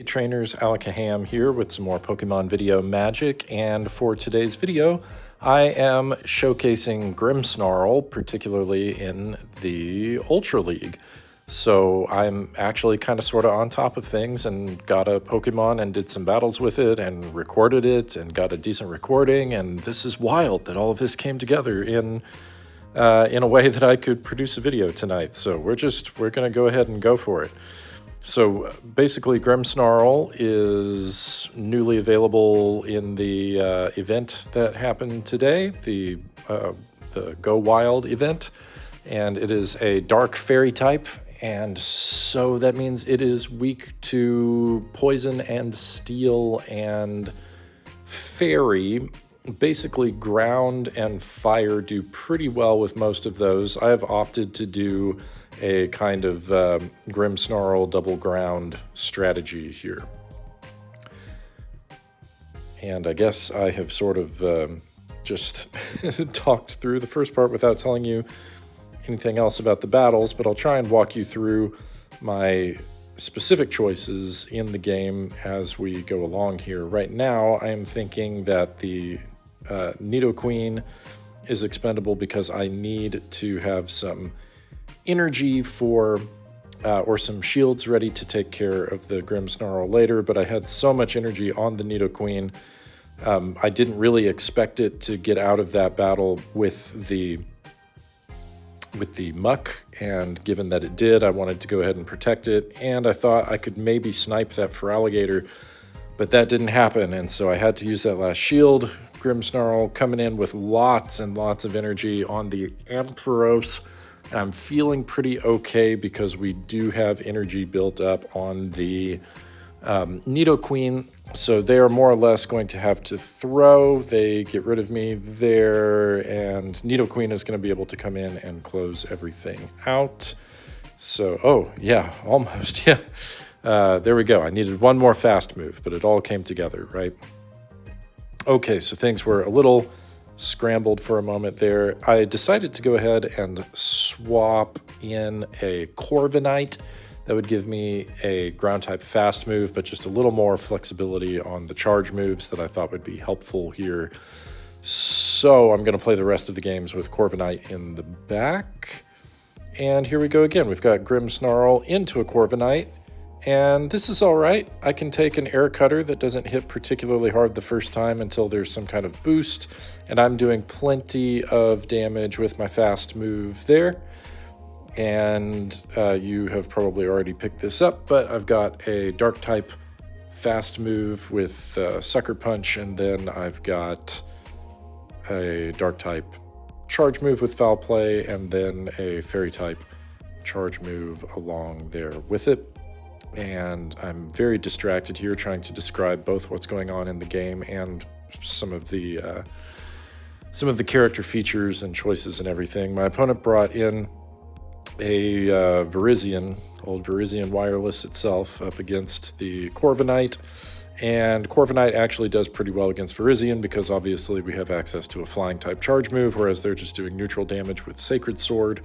Hey trainers, Alakaham here with some more Pokemon video magic, and for today's video I am showcasing Grimsnarl, particularly in the Ultra League. So I'm actually kind of sort of on top of things and got a Pokemon and did some battles with it and recorded it and got a decent recording, and this is wild that all of this came together in a way that I could produce a video tonight. So we're gonna go ahead and go for it. So basically, Grimsnarl is newly available in the event that happened today, the Go Wild event, and it is a dark fairy type, and so that means it is weak to poison and steel and fairy. Basically, ground and fire do pretty well with most of those. I have opted to do a kind of Grimsnarl double ground strategy here. And I guess I have sort of just talked through the first part without telling you anything else about the battles, but I'll try and walk you through my specific choices in the game as we go along here. Right now, I am thinking that the Nidoqueen is expendable because I need to have some energy for or some shields ready to take care of the Grimsnarl later, but I had so much energy on the Nidoqueen. I didn't really expect it to get out of that battle with the muck, and given that it did, I wanted to go ahead and protect it, and I thought I could maybe snipe that Feraligatr, but that didn't happen, and so I had to use that last shield. Grimsnarl coming in with lots and lots of energy on the Ampharos. I'm feeling pretty okay because we do have energy built up on the Nidoqueen, so they are more or less going to have to throw. They get rid of me there, and Nidoqueen is going to be able to come in and close everything out. So, oh, yeah, almost, yeah. There we go. I needed one more fast move, but it all came together, right? Okay, so things were a little scrambled for a moment there. I decided to go ahead and swap in a Corviknight. That would give me a ground type fast move, but just a little more flexibility on the charge moves that I thought would be helpful here. So I'm going to play the rest of the games with Corviknight in the back. And here we go again. We've got Grimsnarl into a Corviknight. And this is all right. I can take an air cutter that doesn't hit particularly hard the first time until there's some kind of boost. And I'm doing plenty of damage with my fast move there. And you have probably already picked this up, but I've got a dark type fast move with Sucker Punch, and then I've got a dark type charge move with Foul Play, and then a fairy type charge move along there with it. And I'm very distracted here trying to describe both what's going on in the game and some of the character features and choices and everything. My opponent brought in a Virizion, old Virizion Wireless itself, up against the Corviknight. And Corviknight actually does pretty well against Virizion because obviously we have access to a flying type charge move, whereas they're just doing neutral damage with Sacred Sword.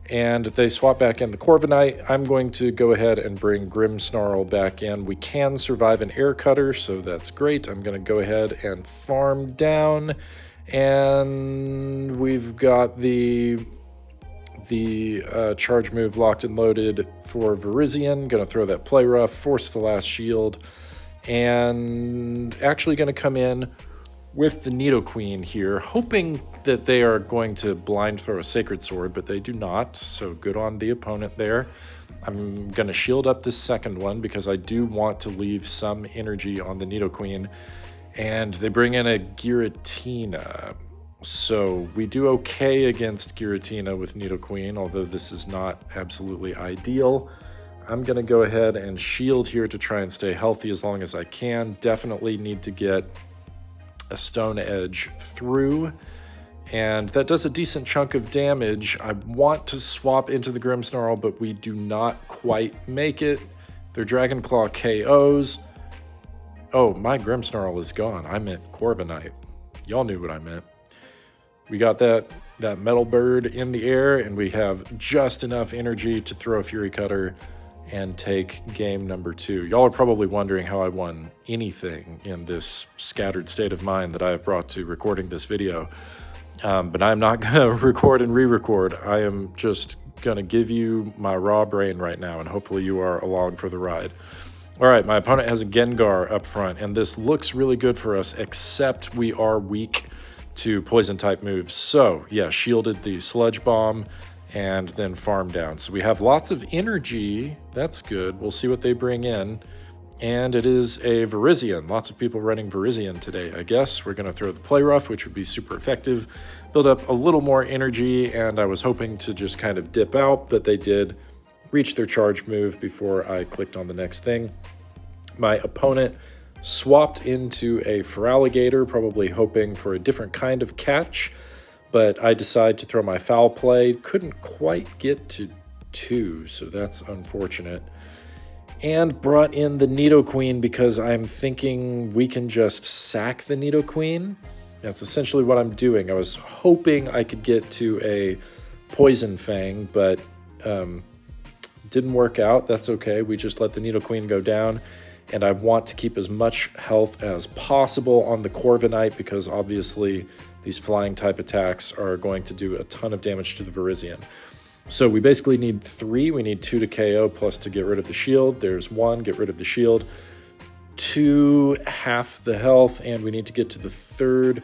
And they swap back in the Corviknight. I'm going to go ahead and bring Grimsnarl back in. We can survive an air cutter, so that's great. I'm going to go ahead and farm down. And we've got the charge move locked and loaded for Virizion. Going to throw that Play Rough, force the last shield, and actually going to come in with the Nidoqueen here, hoping that they are going to blind throw a Sacred Sword, but they do not, so good on the opponent there. I'm going to shield up this second one because I do want to leave some energy on the Nidoqueen, and they bring in a Giratina. So we do okay against Giratina with Nidoqueen, although this is not absolutely ideal. I'm going to go ahead and shield here to try and stay healthy as long as I can. Definitely need to get a Stone Edge through, and that does a decent chunk of damage. I want to swap into the Grimsnarl, but we do not quite make it. Their Dragon Claw KOs. Oh, my Grimsnarl is gone. I meant Corviknight. Y'all knew what I meant. We got that Metal Bird in the air, and we have just enough energy to throw a Fury Cutter and take game number 2. Y'all are probably wondering how I won anything in this scattered state of mind that I have brought to recording this video. But I'm not going to record and re-record. I am just going to give you my raw brain right now, and hopefully you are along for the ride. All right, my opponent has a Gengar up front, and this looks really good for us, except we are weak to poison-type moves. So, yeah, shielded the Sludge Bomb and then farm down. So we have lots of energy. That's good. We'll see what they bring in. And it is a Virizion. Lots of people running Virizion today, I guess. We're going to throw the Play Rough, which would be super effective. Build up a little more energy, and I was hoping to just kind of dip out, but they did reach their charge move before I clicked on the next thing. My opponent swapped into a Feraligatr, probably hoping for a different kind of catch, but I decided to throw my Foul Play. Couldn't quite get to 2, so that's unfortunate. And brought in the Nidoqueen because I'm thinking we can just sack the Nidoqueen. That's essentially what I'm doing. I was hoping I could get to a Poison Fang, but didn't work out. That's okay. We just let the Nidoqueen go down. And I want to keep as much health as possible on the Corviknight because obviously these flying type attacks are going to do a ton of damage to the Virizion. So we basically need 3. We need 2 to KO plus to get rid of the shield. There's 1, get rid of the shield. 2, half the health, and we need to get to the 3rd.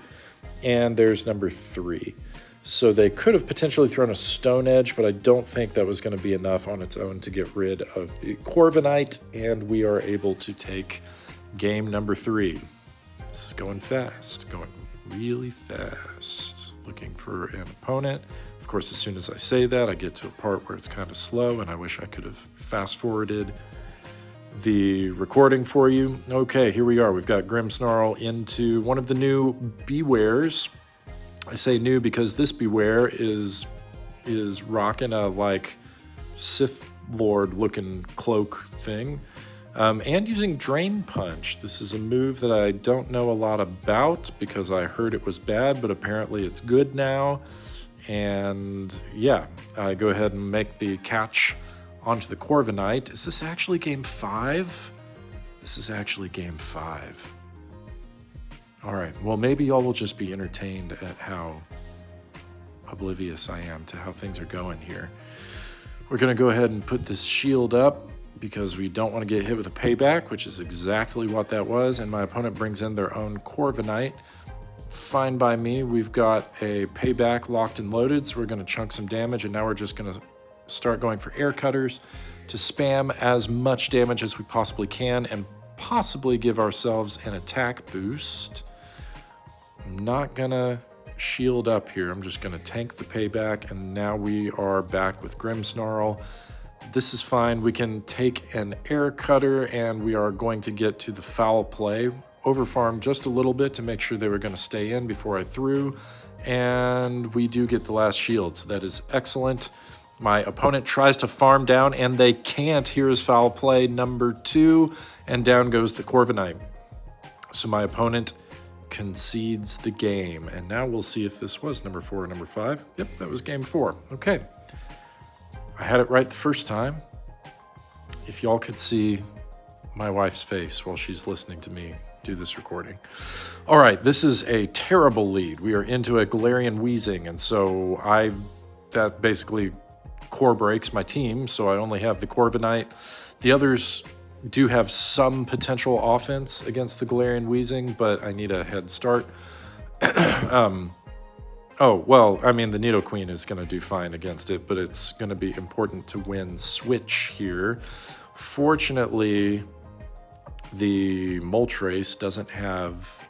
And there's number 3. So they could have potentially thrown a Stone Edge, but I don't think that was going to be enough on its own to get rid of the Corviknight, and we are able to take game number 3. This is going fast, going really fast. Looking for an opponent. Of course, as soon as I say that, I get to a part where it's kind of slow, and I wish I could have fast-forwarded the recording for you. Okay, here we are. We've got Grimsnarl into one of the new Bewares. I say new because this Beware is rocking a like Sith Lord looking cloak thing, and using Drain Punch. This is a move that I don't know a lot about because I heard it was bad, but apparently it's good now. And yeah, I go ahead and make the catch onto the Corviknight. Is this actually game 5? This is actually game 5. All right, well, maybe y'all will just be entertained at how oblivious I am to how things are going here. We're going to go ahead and put this shield up because we don't want to get hit with a Payback, which is exactly what that was, and my opponent brings in their own Corviknight. Fine by me. We've got a Payback locked and loaded, so we're going to chunk some damage, and now we're just going to start going for Air Cutters to spam as much damage as we possibly can and possibly give ourselves an attack boost. I'm not gonna shield up here. I'm just gonna tank the Payback, and now we are back with Grimsnarl. This is fine. We can take an Air Cutter, and we are going to get to the Foul Play. Overfarm just a little bit to make sure they were gonna stay in before I threw, and we do get the last shield, so that is excellent. My opponent tries to farm down, and they can't. Here is Foul Play number 2, and down goes the Corviknight. So my opponent concedes the game, and now we'll see if this was number 4 or number 5. Yep, that was game 4. Okay, I had it right the first time. If y'all could see my wife's face while she's listening to me do this recording. All right, this is a terrible lead. We are into a Galarian Wheezing, and so that basically core breaks my team, so I only have the Corviknight. The others do have some potential offense against the Galarian Wheezing, but I need a head start. Oh, well, I mean, the Nidoqueen is going to do fine against it, but it's going to be important to win Switch here. Fortunately, the Moltres doesn't have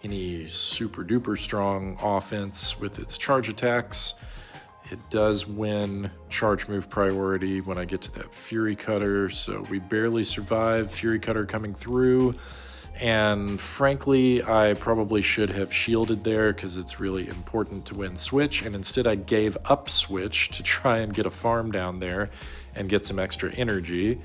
any super duper strong offense with its charge attacks. It does win charge move priority when I get to that Fury Cutter, so we barely survive. Fury Cutter coming through, and frankly, I probably should have shielded there because it's really important to win Switch, and instead I gave up Switch to try and get a farm down there and get some extra energy,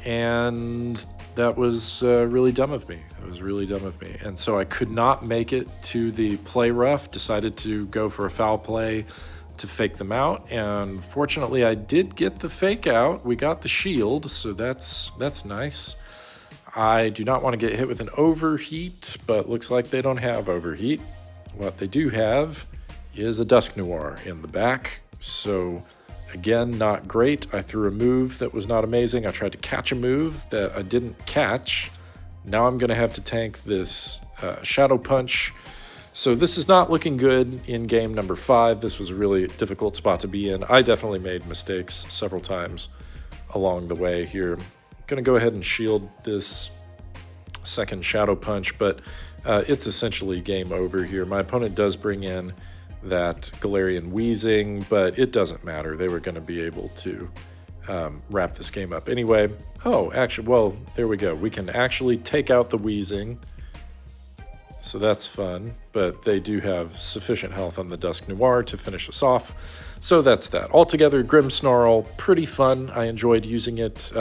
and that was really dumb of me. That was really dumb of me, and so I could not make it to the Play Rough, decided to go for a Foul Play, to fake them out, and fortunately I did get the fake out. We got the shield, so that's nice. I do not want to get hit with an overheat, but looks like they don't have overheat. What they do have is a Dusknoir in the back, so again, not great. I threw a move that was not amazing. I tried to catch a move that I didn't catch. Now I'm going to have to tank this Shadow Punch. So this is not looking good in game number 5. This was a really difficult spot to be in. I definitely made mistakes several times along the way here. I'm going to go ahead and shield this second Shadow Punch, but it's essentially game over here. My opponent does bring in that Galarian Wheezing, but it doesn't matter. They were going to be able to wrap this game up anyway. Oh, actually, well, there we go. We can actually take out the Wheezing, so that's fun, but they do have sufficient health on the Dusknoir to finish us off. So that's that. Altogether, Grimsnarl, pretty fun. I enjoyed using it.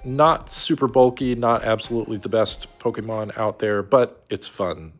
Not super bulky, not absolutely the best Pokemon out there, but it's fun